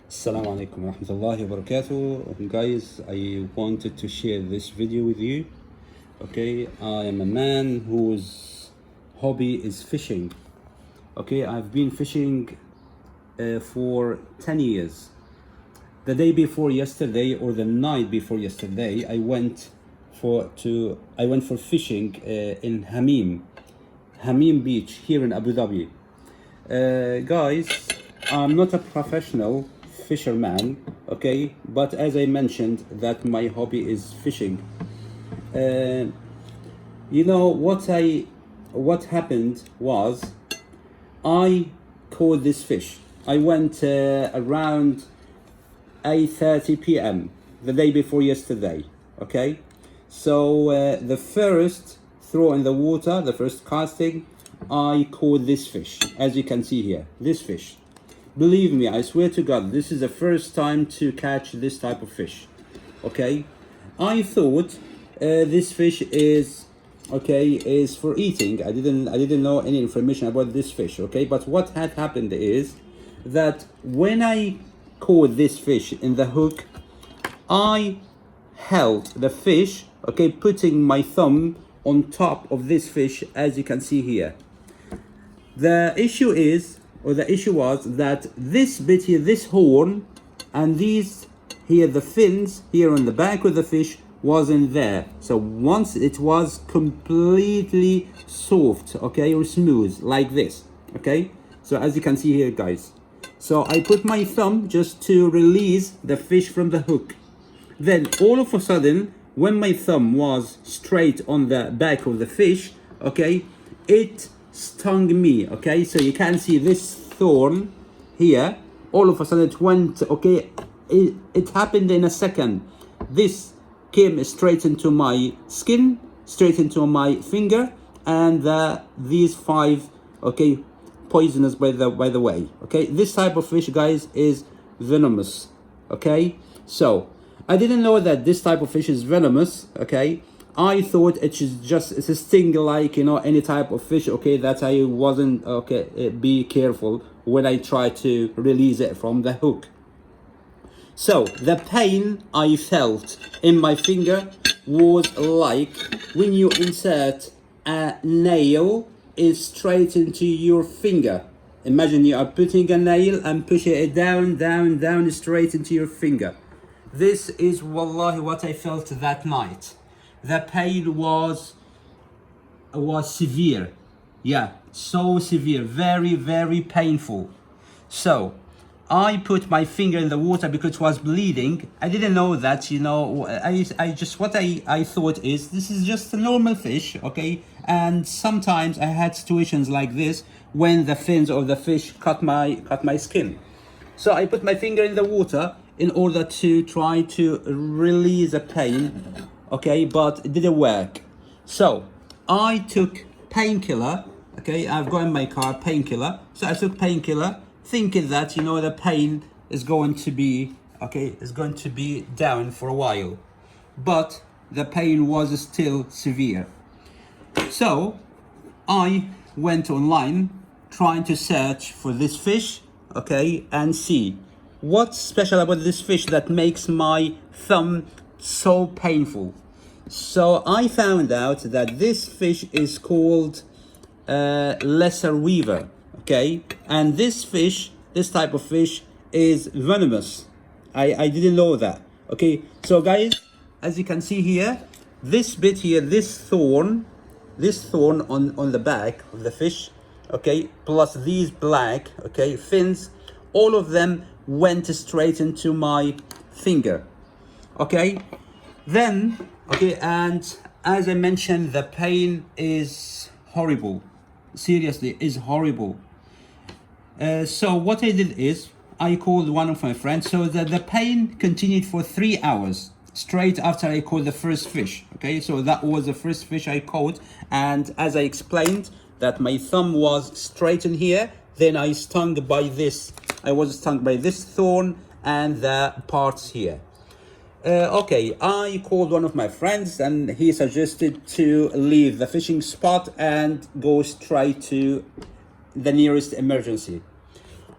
Assalamu alaikum wa rahmatullahi wa barakatuh. Guys, I wanted to share this video with you. Okay, I am a man whose hobby is fishing. Okay, I've been fishing for 10 years. The day before yesterday, or the night before yesterday, I went for fishing in Hamim Beach here in Abu Dhabi. Guys, I'm not a professional fisherman, okay, but as I mentioned that my hobby is fishing. You know what happened was I caught this fish. I went around 8:30 p.m. the day before yesterday. Okay, so the first throw in the water, the first casting, I caught this fish. As you can see here, this fish. Believe me, I swear to God, this is the first time to catch this type of fish. Okay, I thought this fish is for eating. I didn't know any information about this fish. Okay, but what had happened is that when I caught this fish in the hook, I held the fish, okay, putting my thumb on top of this fish, as you can see here. The issue was that this bit here, this horn, and these here, the fins here on the back of the fish, wasn't there. So once it was completely soft, okay, or smooth like this, okay. So as you can see here, guys, so I put my thumb just to release the fish from the hook. Then all of a sudden, when my thumb was straight on the back of the fish, okay, it stung me. Okay, so you can see this thorn here. All of a sudden it went, okay, it happened in a second. This came straight into my skin, straight into my finger, and these 5, okay, poisonous by the way. Okay, this type of fish, guys, is venomous. Okay, so I didn't know that this type of fish is venomous. Okay, I thought it's a sting like, you know, any type of fish. Okay, that I wasn't, okay, be careful when I try to release it from the hook. So the pain I felt in my finger was like when you insert a nail straight into your finger. Imagine you are putting a nail and pushing it down straight into your finger. This is wallahi what I felt that night. The pain was severe. Yeah, so severe, very painful. So I put my finger in the water because it was bleeding. I didn't know that, you know. I thought is this is just a normal fish, okay? And sometimes I had situations like this when the fins of the fish cut my skin. So I put my finger in the water in order to try to release the pain, okay, but it didn't work. So I took painkiller. Okay, I've got in my car painkiller. So I took painkiller, thinking that, you know, the pain is going to be, okay, is going to be down for a while, but the pain was still severe. So I went online trying to search for this fish, okay, and see what's special about this fish that makes my thumb so painful. So I found out that this fish is called lesser weever. Okay, and this fish, this type of fish, is venomous. I didn't know that. Okay, so guys, as you can see here, this bit here, this thorn on the back of the fish, okay, plus these black, okay, fins, all of them went straight into my finger. Okay, then, okay, and as I mentioned, the pain is horrible. Seriously, is horrible. So what I did is I called one of my friends. So the pain continued for 3 hours straight after I caught the first fish. Okay, so that was the first fish I caught, and as I explained, that my thumb was straight in here. Then I was stung by this thorn and the parts here. Okay, I called one of my friends and he suggested to leave the fishing spot and go straight to the nearest emergency.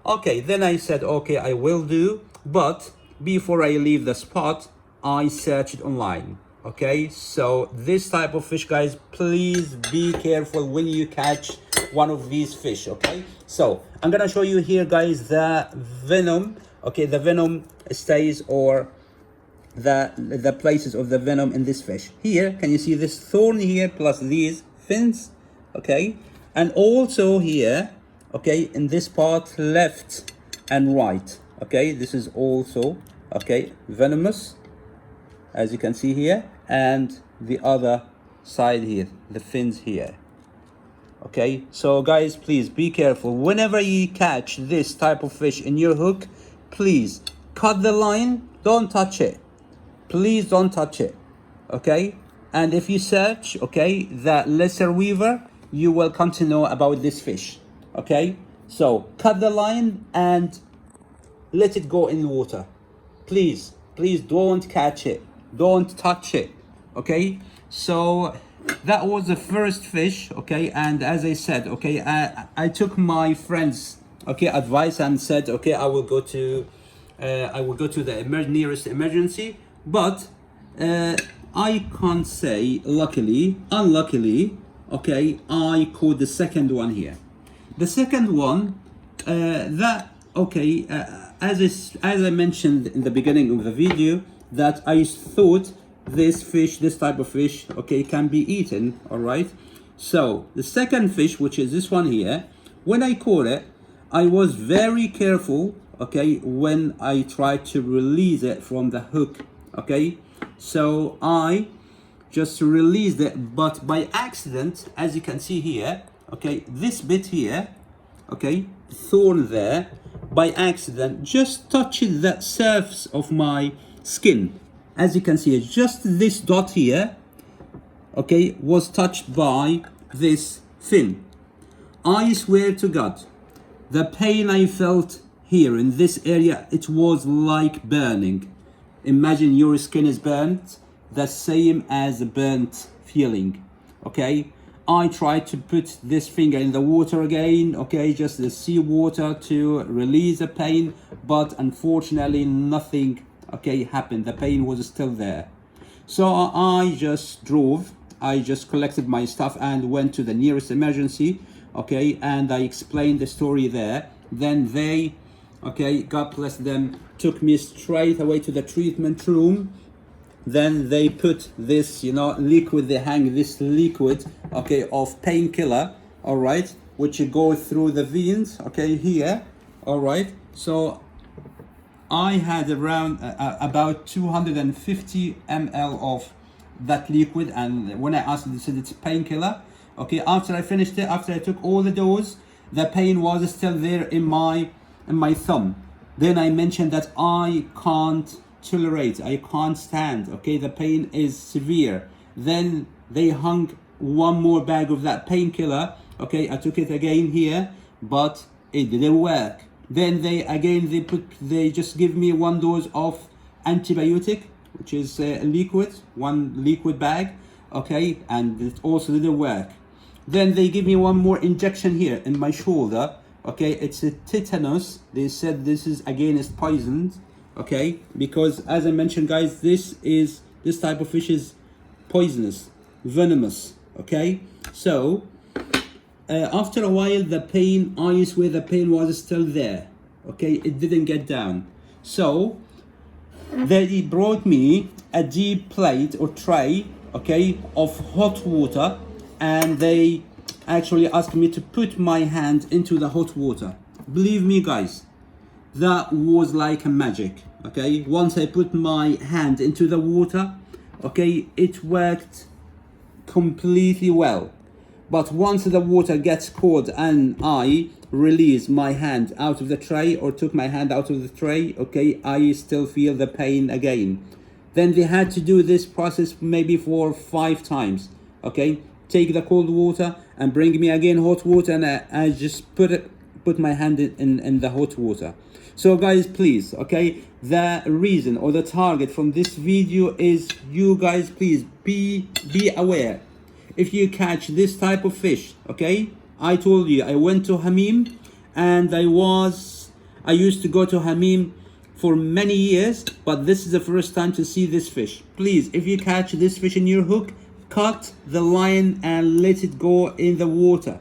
Okay, then I said, okay, I will do. But before I leave the spot, I searched online. Okay, so this type of fish, guys, please be careful when you catch one of these fish. Okay, so I'm gonna show you here, guys, the venom. Okay, the venom stays, or the places of the venom in this fish. Here, can you see this thorn here plus these fins? Okay, and also here, okay, in this part left and right. Okay, this is also, okay, venomous, as you can see here, and the other side here, the fins here. Okay, so guys, please be careful whenever you catch this type of fish in your hook. Please cut the line, don't touch it, please don't touch it. Okay, and if you search, okay, the lesser weaver, you will come to know about this fish. Okay, so cut the line and let it go in water. Please don't catch it, don't touch it. Okay, so that was the first fish. Okay, and as I said, okay, I took my friend's, okay, advice and said, okay, I will go to the nearest emergency. But I can't say unluckily, okay, I caught the second one here. The second one, as I mentioned in the beginning of the video, that I thought this type of fish, okay, can be eaten. All right, so the second fish, which is this one here, when I caught it, I was very careful, okay, when I tried to release it from the hook. Okay, so I just released it, but by accident, as you can see here, okay, this bit here, okay, thorn there, by accident just touched the surface of my skin. As you can see, just this dot here, okay, was touched by this fin. I swear to God, the pain I felt here in this area, it was like burning. Imagine your skin is burnt, the same as a burnt feeling. Okay, I tried to put this finger in the water again, okay, just the sea water to release the pain, but unfortunately nothing, okay, happened. The pain was still there. So I just collected my stuff and went to the nearest emergency, okay, and I explained the story there. Then they, okay, God bless them, took me straight away to the treatment room. Then they put this, liquid, they hang this liquid, okay, of painkiller, all right, which go through the veins, okay, here, all right. So I had around about 250 ml of that liquid, and when I asked, they said it's painkiller. Okay, after I finished it, after I took all the dose, the pain was still there in my thumb. Then I mentioned that I can't tolerate, I can't stand, okay, the pain is severe. Then they hung one more bag of that painkiller, okay, I took it again here, but it didn't work. Then they just give me one dose of antibiotic, which is one liquid bag, okay, and it also didn't work. Then they give me one more injection here in my shoulder, okay, it's a tetanus. They said this is against poisons, okay, because as I mentioned, guys, this type of fish is poisonous, venomous, okay. So after a while, the pain, I swear the pain was still there, okay, it didn't get down. So they brought me a deep plate or tray, okay, of hot water, and they actually asked me to put my hand into the hot water. Believe me, guys, that was like a magic, okay. Once I put my hand into the water, okay, it worked completely well. But once the water gets cold and I release my hand out of the tray, or took my hand out of the tray, okay, I still feel the pain again. Then they had to do this process maybe for 5 times, okay. Take the cold water and bring me again hot water, and I just put my hand in the hot water. So guys, please, okay, the reason or the target from this video is you guys, please be aware. If you catch this type of fish, okay, I told you I went to Hamim, and I used to go to Hamim for many years, but this is the first time to see this fish. Please, if you catch this fish in your hook, cut the line and let it go in the water.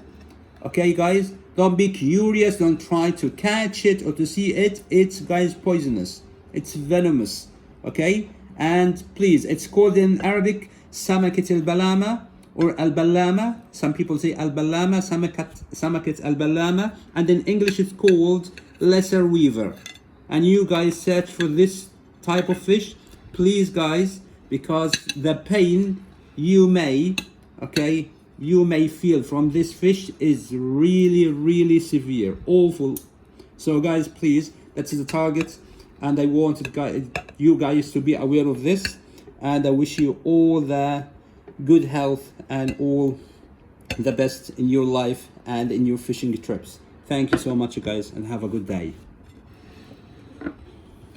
Okay, guys, don't be curious, don't try to catch it or to see it. It's, guys, poisonous. It's venomous. Okay, and please, it's called in Arabic samakat al-balama or al-balama. Some people say al-balama, samakat al-balama, and in English it's called lesser weaver. And you guys search for this type of fish, please, guys, because the pain you may feel from this fish is really, really severe, awful. So guys, please, that's the target, and I wanted you guys to be aware of this, and I wish you all the good health and all the best in your life and in your fishing trips. Thank you so much, guys, and have a good day.